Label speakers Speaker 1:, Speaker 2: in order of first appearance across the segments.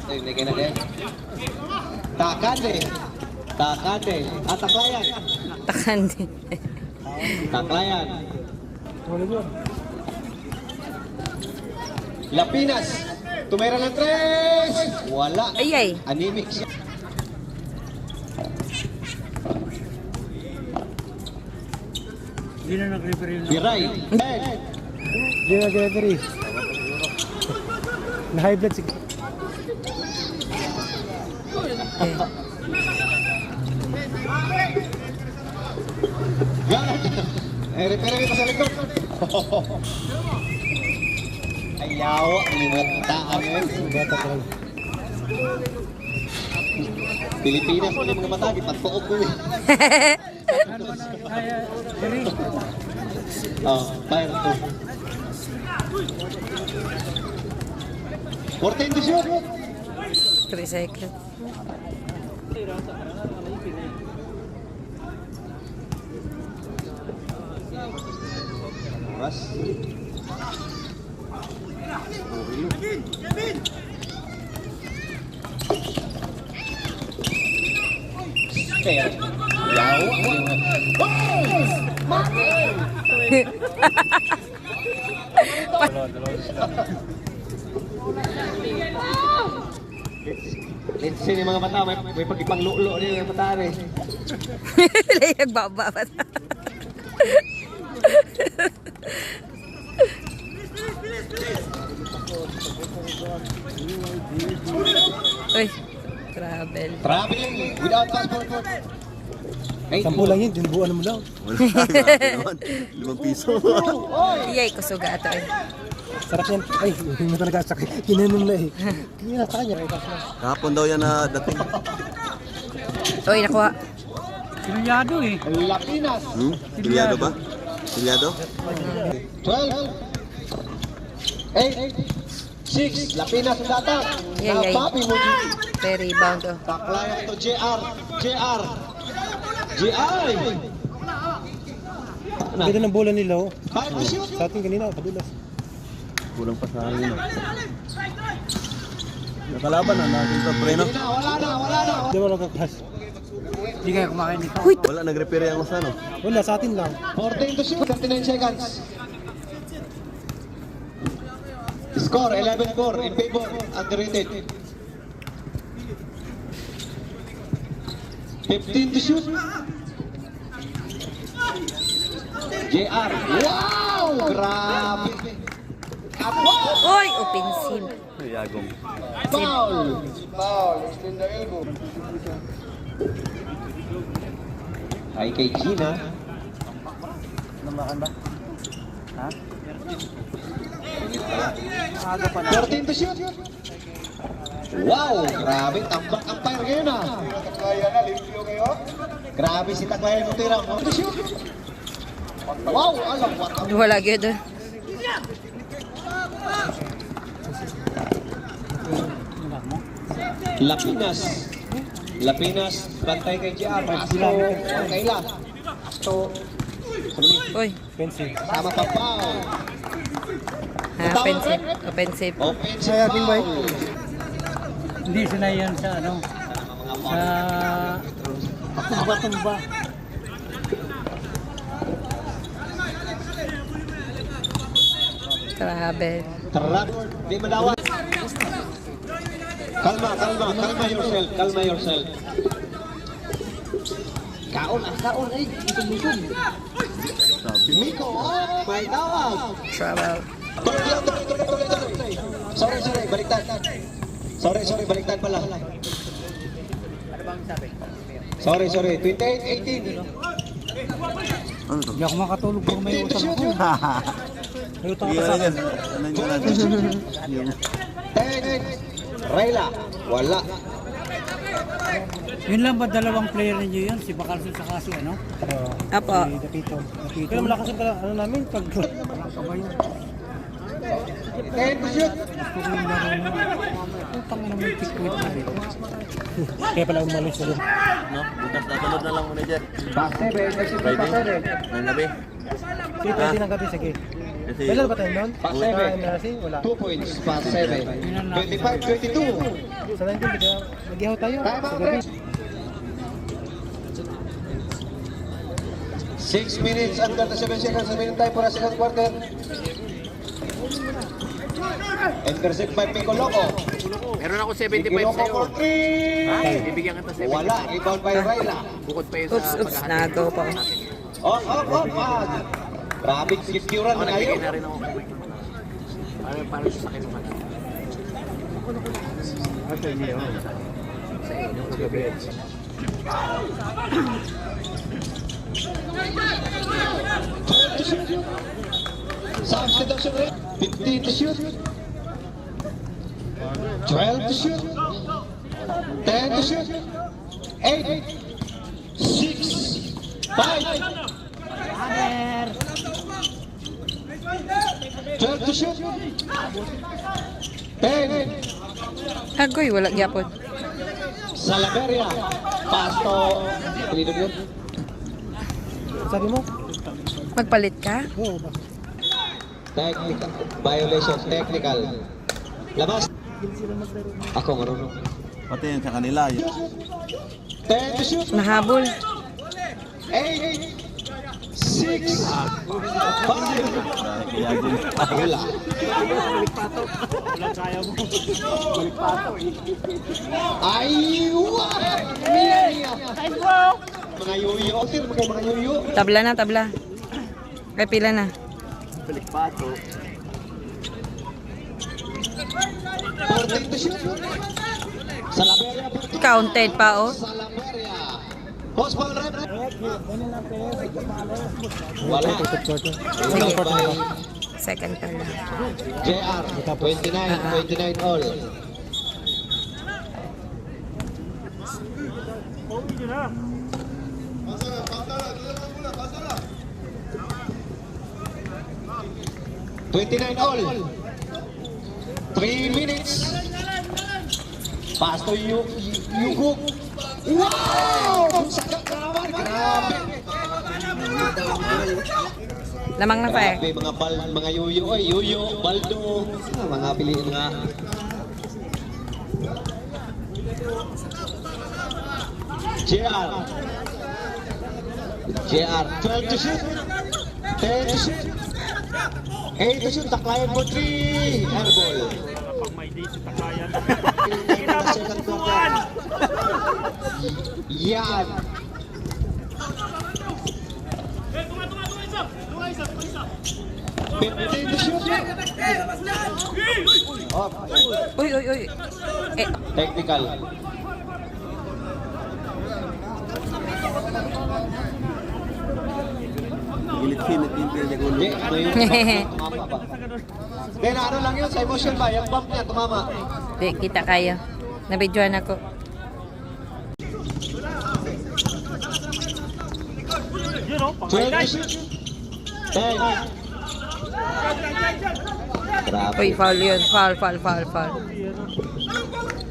Speaker 1: Ito yung nagay na din. Takande. Takande. Taklayan.
Speaker 2: Takandi.
Speaker 1: Taklayan. Lapinas. Tumira ng tres. Wala.
Speaker 2: Ay.
Speaker 1: Anemic siya.
Speaker 3: Hindi na nag-referee yun.
Speaker 1: Biray.
Speaker 3: Hindi na nag-referee. Na-high blood sige.
Speaker 1: Referee pa sa likod. Ayaw. Limataan yun. Pilipinas mo yung mga mata. Ipagpuok ko eh. Oh, fire to. 14 to shoot.
Speaker 2: 3 seconds.
Speaker 1: Mas. Fair. Yaw. Let's see yung mga mata, may pag-ipanglulo din yung mata rin.
Speaker 2: Nagbaba pa. Uy, travel.
Speaker 1: Traveling without passport. Ay,
Speaker 3: 10 lang yun, dinubuan mo lang.
Speaker 4: Wala, grabe naman. 5 piso.
Speaker 2: Iyay ko suga ito eh.
Speaker 3: Sarap yan. Ay, hindi mo talaga sakit. Kinanong na eh. Kaya sa kanya.
Speaker 4: Kahapon daw yan na dating.
Speaker 2: Uy, nakuha.
Speaker 3: Sinulyado eh.
Speaker 1: Lapinas.
Speaker 4: Pilyado ba? Pilyado?
Speaker 1: 12. 8. 6. Lapinas ang data.
Speaker 2: Yay.
Speaker 1: Papi mo.
Speaker 2: Very rebound oh.
Speaker 1: Taklayan ito, JR. GI.
Speaker 3: Ganda ng bola nila oh.
Speaker 1: Fire to shoot.
Speaker 3: Sa atin kanina, padulas.
Speaker 4: Kulang pa sa akin. Nakalaban na natin sa preno.
Speaker 1: Wala na.
Speaker 3: Hindi mo nagkakas. Hindi kayo kumakain dito.
Speaker 4: Wala, nag-repair yung Lozano.
Speaker 3: Wala, sa atin lang.
Speaker 1: 14 to shoot. 39 seconds. Score 11-4 in favor. Underrated. 15 to shoot. JR. Wow! Grabe.
Speaker 2: Uy, offensive.
Speaker 4: Yagong.
Speaker 1: Foul. Extend the elbow. Ay kay Gina.
Speaker 3: Namakan ba? Ha?
Speaker 1: 14 to shoot. Wow! Grabe, tambak ang fire ngayon ah. Grabe si Taklayan mo tira. 14 to shoot. Wow! Alam, what a...
Speaker 2: Wala gyud.
Speaker 1: Lapinas, bantay kay JR. Astro, Kayla. Astro.
Speaker 2: Uy,
Speaker 3: Pencil.
Speaker 1: Sama pa foul.
Speaker 2: offensive.
Speaker 1: Offensive
Speaker 3: Sayang ba?
Speaker 1: foul.
Speaker 3: Hindi sanay yan sa ano. Sa tumba.
Speaker 2: Travel.
Speaker 1: Tarap, di madawan. Kalma yourself. Kaon ay. Miko, may tawag.
Speaker 2: Travel.
Speaker 1: Sorry, baliktad. Sorry, baliktad pala.
Speaker 3: Ano bang sabi?
Speaker 1: Sorry, 28-18.
Speaker 4: Ano to?
Speaker 3: Hindi ako makatulog kung may utang ako. May utang ako
Speaker 4: Sige
Speaker 3: sa
Speaker 4: na yan.
Speaker 3: akin.
Speaker 4: Ano yung natin?
Speaker 1: 10. Rayla, wala.
Speaker 3: Yun lang ba dalawang player ninyo yun? Si Bacalson sa kasi ano?
Speaker 2: Apo.
Speaker 3: Si Dapito. Pero malakas ang ano namin pag kabayo.
Speaker 1: 10 to shoot.
Speaker 3: Gusto ko yung laro mo. Utang na may tikwit na dito. Kaya pala umalis na rin.
Speaker 4: No? Bukas natalod na lang muna dyan.
Speaker 1: Pass 7,
Speaker 4: Friday? Ng gabi?
Speaker 3: Sige, pwede ng gabi. Sige.
Speaker 4: Kasi,
Speaker 3: Kailan ba tayo doon?
Speaker 1: Past
Speaker 3: Sa
Speaker 1: 7.
Speaker 3: MRC? Wala.
Speaker 1: 2 points, past 7. 25-22.
Speaker 3: Sa 19, bigla. Mag-ihaw tayo.
Speaker 1: Time
Speaker 3: Sa
Speaker 1: out,
Speaker 3: gabi.
Speaker 1: Rex. 6 minutes under the 7 seconds remaining time for a second quarter. Intercept by Pico Loco.
Speaker 5: Meron ako
Speaker 1: Pico
Speaker 5: 75
Speaker 1: Loco
Speaker 5: sa'yo.
Speaker 1: for 3.
Speaker 5: Bibigyan kita 75.
Speaker 1: Wala, rebound by Rayla.
Speaker 5: Bukod pa yun
Speaker 2: Oops,
Speaker 5: sa
Speaker 2: oops, nagaw pa.
Speaker 1: Oh, Grabing securean
Speaker 5: Ako
Speaker 1: na
Speaker 5: nagbigay
Speaker 1: kayo.
Speaker 5: na rin ako. Para sa akin naman.
Speaker 1: Substitution rate, 15 to shoot. 12 to shoot. 10 to shoot. 8, 6, 5. 12 to shoot. 10.
Speaker 2: Hagoy, wala gyapon.
Speaker 1: Salaveria. Pasto. Pilino yun.
Speaker 3: Sabi mo?
Speaker 2: Magpalit ka?
Speaker 3: Oo ba?
Speaker 1: Technical. Violation. Technical. Labas. Ako marunong.
Speaker 4: pati yun sa kanila.
Speaker 1: 10 to shoot.
Speaker 2: Nahabol.
Speaker 1: 8, 6, 5.
Speaker 4: Kaya din.
Speaker 1: Wala. Ay, wala. Mga yuyo. Sir, mga yuyo.
Speaker 2: Tabla na, tabla. Ay, pila na.
Speaker 5: Balik pato.
Speaker 1: 14 to shoot. Salaveria.
Speaker 2: Counted pa, oh.
Speaker 1: Salaveria. Post ball rep. Wala.
Speaker 2: Sige. Second pa lang.
Speaker 1: JR. 29 all. $29 all. 3 minutes. Pasto Yuguk. Wow! Sakit naman. Grabe.
Speaker 2: Lamang na pa eh.
Speaker 1: Grabe mga yuyo. Oy, yuyo, baldo. Mga piliin nga. JR. 12 to shoot. 10 to shoot. 8 to shoot. Taklayan for 3. Airball. Second quarter. Yan. Fifteen to shoot. Oh,
Speaker 2: Uy, uy, uy. Eh,
Speaker 1: technical.
Speaker 4: Gilit-gilit yung pinag-ulo.
Speaker 1: Hindi, ano yun? Tumama ba? Hindi, na ano lang yun, sa emotion ba? Yung bump niya, tumama.
Speaker 2: di, kita kayo. Nabidyoan ako.
Speaker 1: Twelve to shoot. 10. Grabe.
Speaker 2: Uy, foul yun. Foul, foul, foul, foul.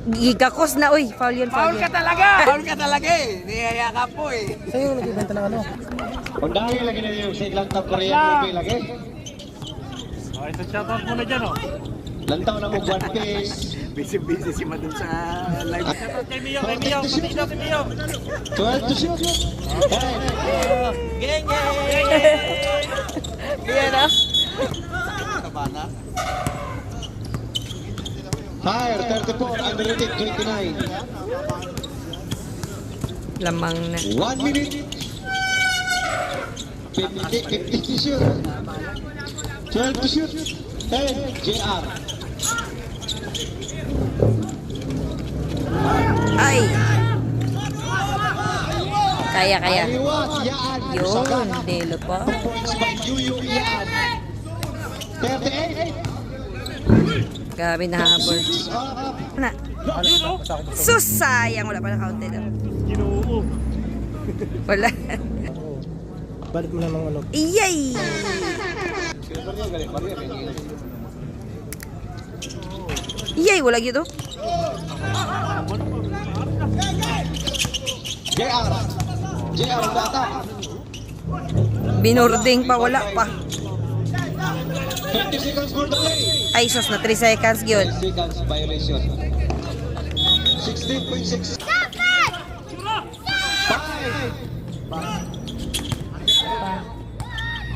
Speaker 2: Gigakos na, uy. Foul yun, foul yun.
Speaker 5: Paul ka talaga eh. Niyaya ka po eh.
Speaker 3: Sa'yo nagbibenta ng ano?
Speaker 1: Kung dahil lagi na yung sa lang top Korean movie lagi.
Speaker 3: Okay, so shoutout muna dyan, oh.
Speaker 1: Lantaw na mo one piece.
Speaker 5: Busy-busy si Madun sa live.
Speaker 3: Kay Mio, pati daw si Mio.
Speaker 1: 12 to shoot. 10.
Speaker 5: Geng!
Speaker 2: Yan ah.
Speaker 1: Higher, 34. Underrated, 29.
Speaker 2: Lamang na.
Speaker 1: 1 minute. 50 to shoot. 12 to shoot. 10. JR.
Speaker 2: Ay! Kaya, kaya.
Speaker 1: Aliwat, Yaan.
Speaker 2: Yun, delo pa.
Speaker 1: Points by Yuyu Yaan. 38.
Speaker 2: Grabe na habol. Na. Sus, sayang. Wala pa na counted.
Speaker 3: Ginoo.
Speaker 2: Wala.
Speaker 3: Balik mo na ng ano.
Speaker 2: Iyay! Iyay, wala gitu.
Speaker 1: JR. JR, data.
Speaker 2: Binurding pa, wala pa.
Speaker 1: 20 seconds for the play.
Speaker 2: Ay, sus na 3 seconds yun.
Speaker 1: 10 seconds violation. 16.6. 5, 4, 3, 2, 1.